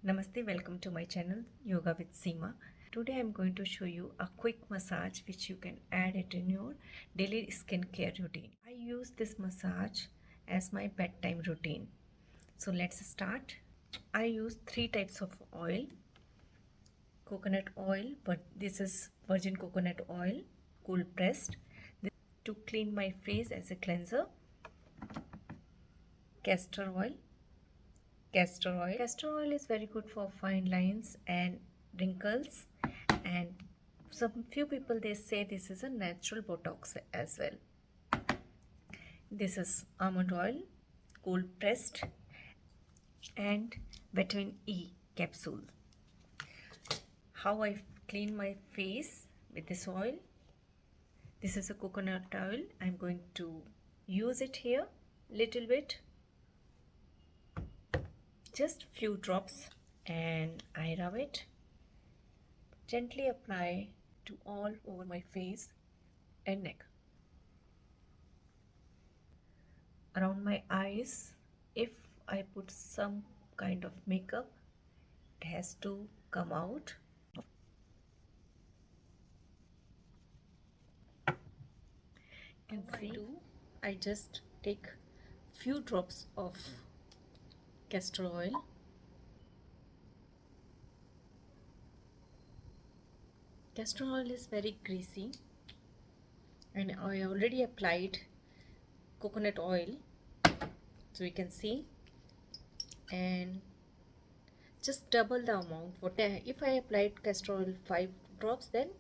Namaste, welcome to my channel Yoga with Seema. Today I'm going to show you a quick massage which you can add it in your daily skincare routine. I use this massage as my bedtime routine. So let's start. I use 3 types of oil. Coconut oil, but this is virgin coconut oil, cold pressed. This to clean my face as a cleanser. Castor oil. Castor oil is very good for fine lines and wrinkles, and some few people they say this is a natural botox as well. This is almond oil, cold pressed, and vitamin E capsule. How I clean my face with this oil. This is a coconut oil. I'm going to use it here little bit, just few drops, and I rub it, gently apply to all over my face and neck, around my eyes. If I put some kind of makeup, it has to come out. You can see I just take few drops of castor oil. Castor oil is very greasy, and I already applied coconut oil, so you can see, and just double the amount. If I applied castor oil 5 drops, then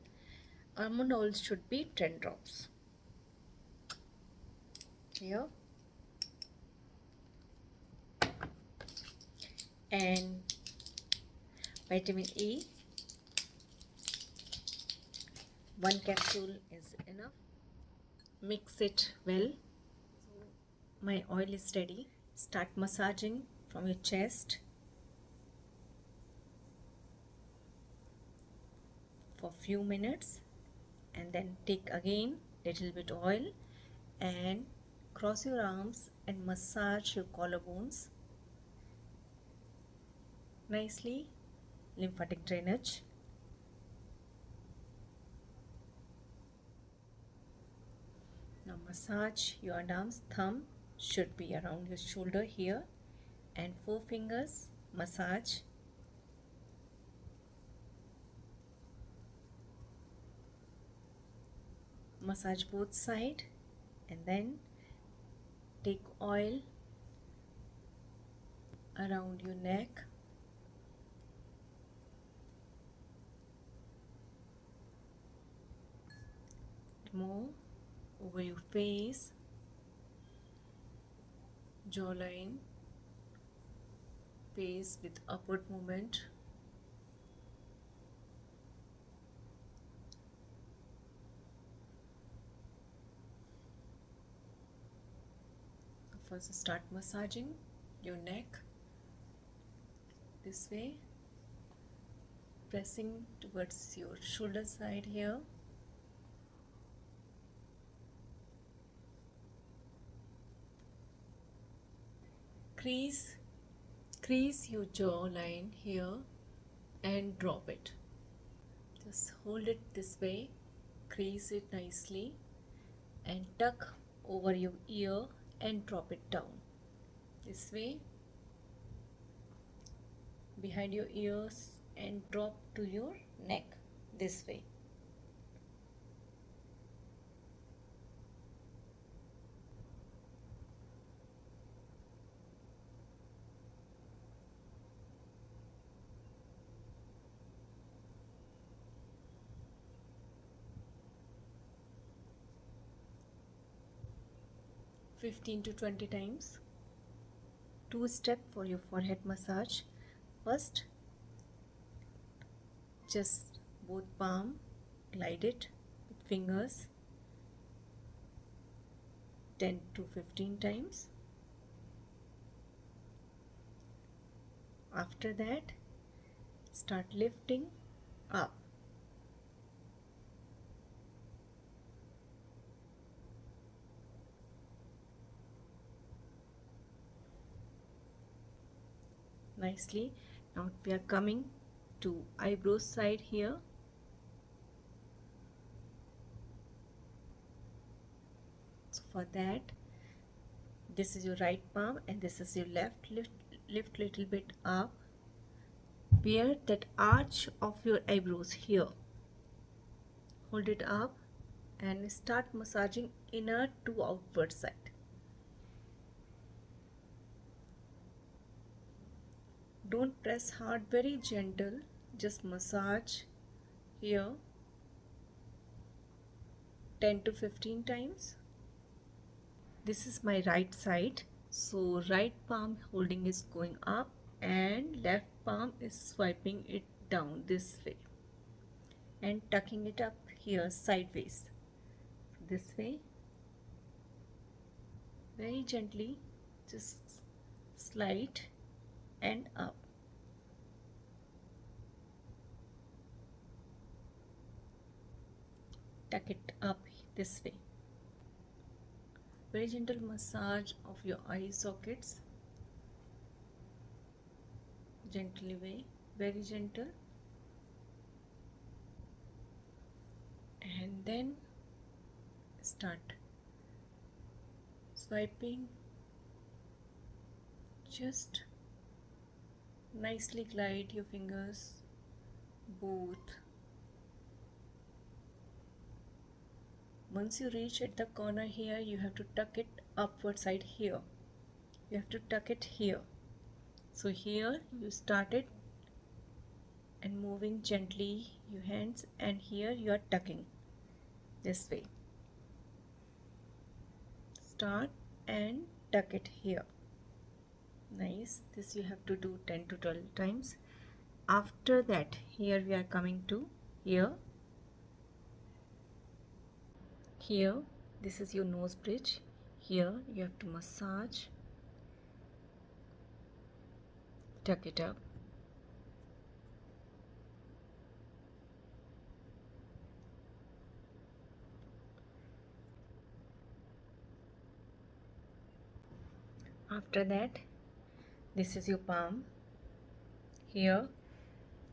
almond oil should be 10 drops. Here, and vitamin E, 1 capsule is enough. Mix it well. My oil is ready. Start massaging from your chest for few minutes, and then take again little bit oil and cross your arms and massage your collarbones nicely. Lymphatic drainage. Now massage your underarms. Thumb should be around your shoulder here, and 4 fingers massage. Massage both sides, and then take oil around your neck, more over your face, jawline, face with upward movement. First start massaging your neck this way, pressing towards your shoulder side here. Crease your jawline here and drop it. Just hold it this way, crease it nicely, and tuck over your ear and drop it down this way behind your ears, and drop to your neck this way. (15 to 20 times). 2 step for your forehead massage. First, just both palm, glide it with fingers 10 to 15 times. After that, start lifting up. Nicely, Now we are coming to eyebrows side here. So for that, this is your right palm and this is your left. Lift little bit up, where that arch of your eyebrows here. Hold it up and start massaging inner to outward side. Don't press hard, very gentle, just massage here 10 to 15 times. This is my right side, so right palm holding is going up and left palm is swiping it down this way and tucking it up here sideways. This way, very gently, just slide and up. Tuck it up this way. Very gentle massage of your eye sockets. Gently way, very gentle. And then start swiping. Just nicely glide your fingers both. Once you reach at the corner here, you have to tuck it upward side here. You have to tuck it here. So here you started and moving gently your hands, and here you are tucking this way. Start and tuck it here. Nice. This you have to do 10 to 12 times. After that, here we are coming to here. Here, this is your nose bridge. Here you have to massage, tuck it up. After that, this is your palm. Here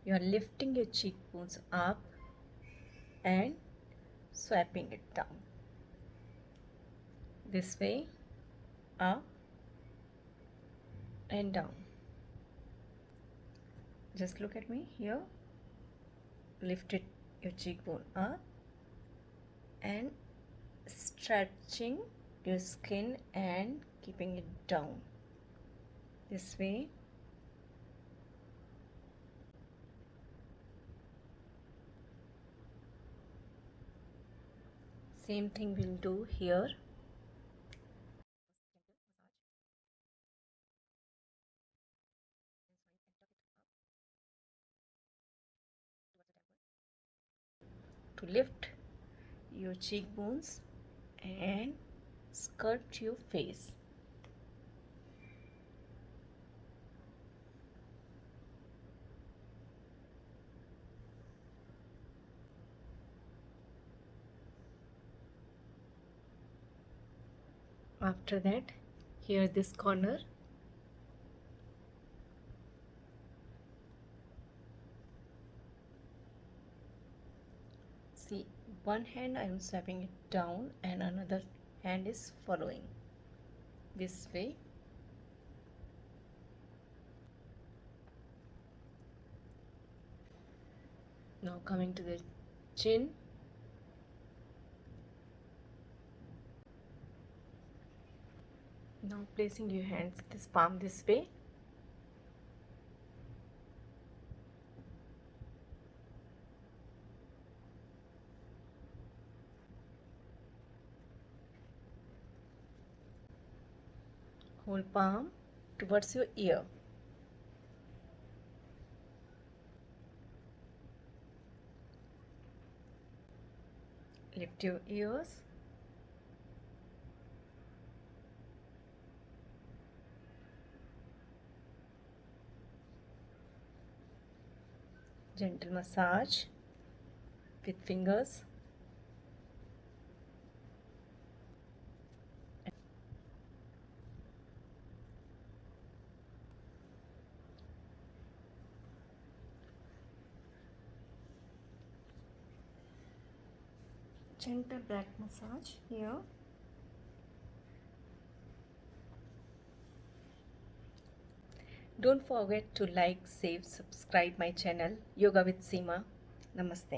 you are lifting your cheekbones up and swiping it down. This way, up and down. Just look at me here. Lift it, your cheekbone up and stretching your skin and keeping it down. This way. Same thing we'll do here. To lift your cheekbones and sculpt your face. After that, here this corner, see, one hand I am swiping it down and another hand is following this way. Now coming to the chin. Now placing your hands, this palm this way. Whole palm towards your ear. Lift your ears. Gentle massage with fingers. Gentle back massage here. Don't forget to like, save, subscribe my channel Yoga with Seema. Namaste.